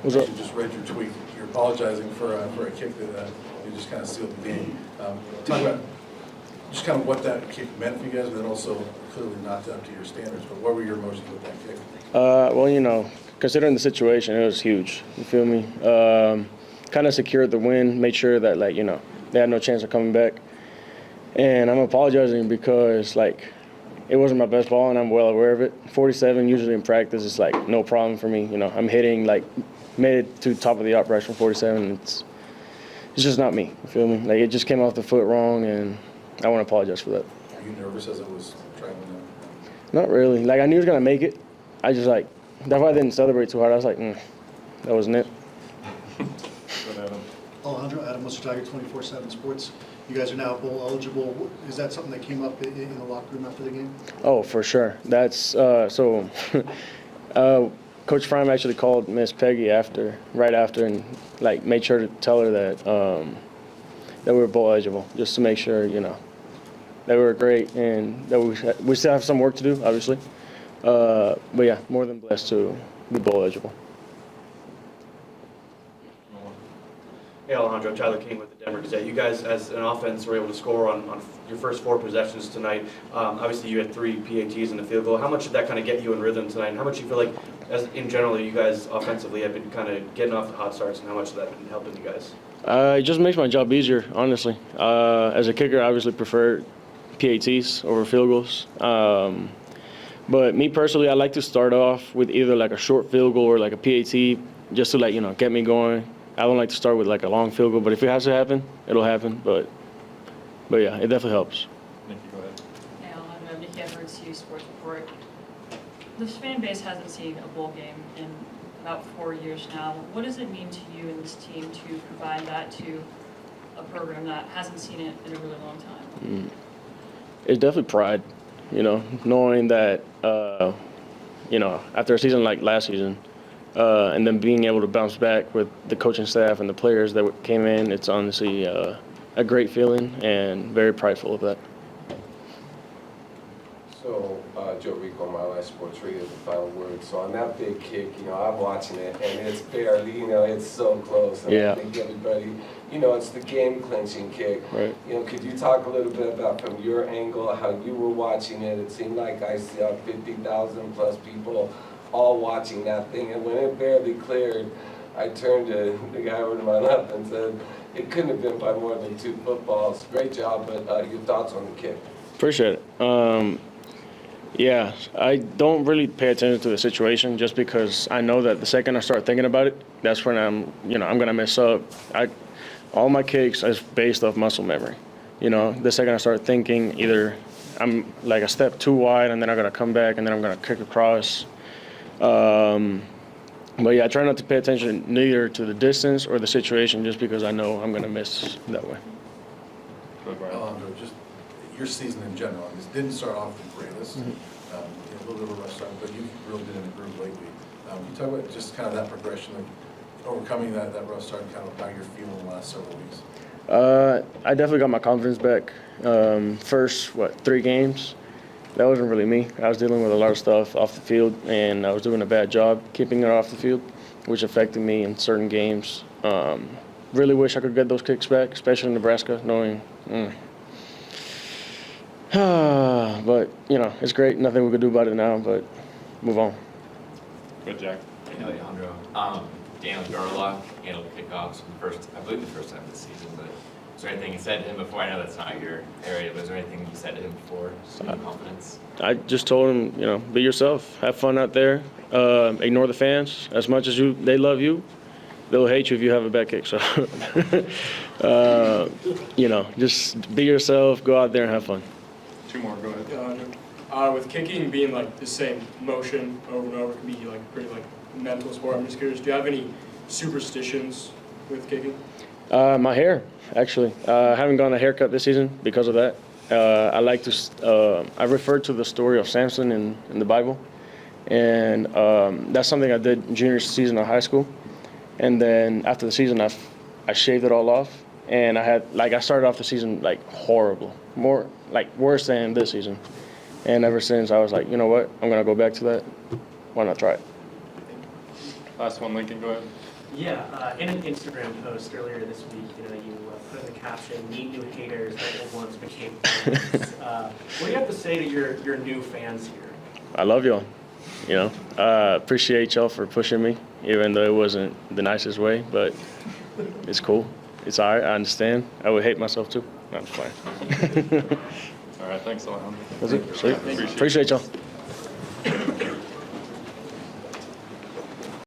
What's up? You just read your tweet. You're apologizing for a kick that you just kind of sealed the game. Talk about just kind of what that kick meant for you guys, but then also clearly not up to your standards. But what were your emotions with that kick? Well, considering the situation, it was huge. You feel me? Kind of secured the win, made sure that, they had no chance of coming back. And I'm apologizing because, it wasn't my best ball, and I'm well aware of it. 47, usually in practice, it's, no problem for me. I'm hitting, made it to top of the uprights from 47. And it's just not me. You feel me? It just came off the foot wrong, and I want to apologize for that. Are you nervous as it was traveling down? Not really. I knew he was going to make it. I just, that's why I didn't celebrate too hard. I was like, that wasn't it. Alejandro, Adam, what's your target 24/7 Sports? You guys are now bowl eligible. Is that something that came up in the locker room after the game? Oh, for sure. That's Coach Fromm actually called Miss Peggy right after, and made sure to tell her that that we were bowl eligible, just to make sure that we were great and that we still have some work to do, obviously. But yeah, more than blessed to be bowl eligible. Hey Alejandro, Tyler King with the Denver Gazette. You guys, as an offense, were able to score on your first 4 possessions tonight. Obviously, you had 3 PATs and a field goal. How much did that kind of get you in rhythm tonight? And how much do you feel like, as in general, you guys offensively have been kind of getting off the hot starts, and how much of that has been helping you guys? It just makes my job easier, honestly. As a kicker, I obviously prefer PATs over field goals. But me personally, I like to start off with either a short field goal or a PAT, just to get me going. I don't like to start with a long field goal, but if it has to happen, it'll happen. But yeah, it definitely helps. Nikki, go ahead. Hey, Alejandro, Nikki Edwards, CU Sports Report. This fan base hasn't seen a bowl game in about 4 years now. What does it mean to you and this team to provide that to a program that hasn't seen it in a really long time? It's definitely pride, knowing that, after a season like last season, and then being able to bounce back with the coaching staff and the players that came in, it's honestly a great feeling and very prideful of that. So, Joe Rico, My Life Sports Radio, the final word. So on that big kick, I'm watching it, and it's barely, it's so close. And yeah. I think everybody, it's the game-clinching kick. Right. Could you talk a little bit about, from your angle, how you were watching it? It seemed like I saw 50,000 plus people all watching that thing, and when it barely cleared, I turned to the guy over to my left and said, it couldn't have been by more than 2 footballs. Great job, but your thoughts on the kick? Appreciate it. Yeah, I don't really pay attention to the situation just because I know that the second I start thinking about it, that's when I'm gonna mess up. All my kicks is based off muscle memory. The second I start thinking, either I'm a step too wide and then I'm gonna come back and then I'm gonna kick across. But yeah, I try not to pay attention neither to the distance or the situation just because I know I'm gonna miss that way. Alejandro, just your season in general. This didn't start off the greatest. A little bit of a rough start, but you've really been in the groove lately. Can you talk about just kind of that progression of overcoming that rough start and kind of how you're feeling the last several weeks? I definitely got my confidence back. First, 3 games, that wasn't really me. I was dealing with a lot of stuff off the field, and I was doing a bad job keeping it off the field, which affected me in certain games. Really wish I could get those kicks back, especially in Nebraska, knowing but, it's great. Nothing we could do about it now, but move on. Good, Jack. Hey, Alejandro. Daniel Garlock handled kickoffs for I believe the first time this season, but is there anything you said to him before? I know that's not your area, but is there anything you said to him before? Just confidence? I just told him, be yourself. Have fun out there. Ignore the fans. As much as they love you, they'll hate you if you have a bad kick. So, just be yourself. Go out there and have fun. 2 more, go ahead. With kicking being the same motion over and over, it can be pretty mental sport. I'm just curious, do you have any superstitions with kicking? My hair, actually. I haven't gotten a haircut this season because of that. I like to. I refer to the story of Samson in the Bible, and that's something I did junior season of high school. And then after the season, I shaved it all off, and I had I started off the season horrible, more worse than this season. And ever since, I was like, you know what? I'm gonna go back to that. Why not try it? Last one, Lincoln, go ahead. Yeah, in an Instagram post earlier this week, you put in the caption, "Meet new haters that old ones became friends." What do you have to say to your new fans here? I love y'all. Appreciate y'all for pushing me, even though it wasn't the nicest way, but it's cool. It's all right. I understand. I would hate myself too. No, I'm just playing. All right, thanks, Alejandro. That's it. Sweet. Appreciate y'all.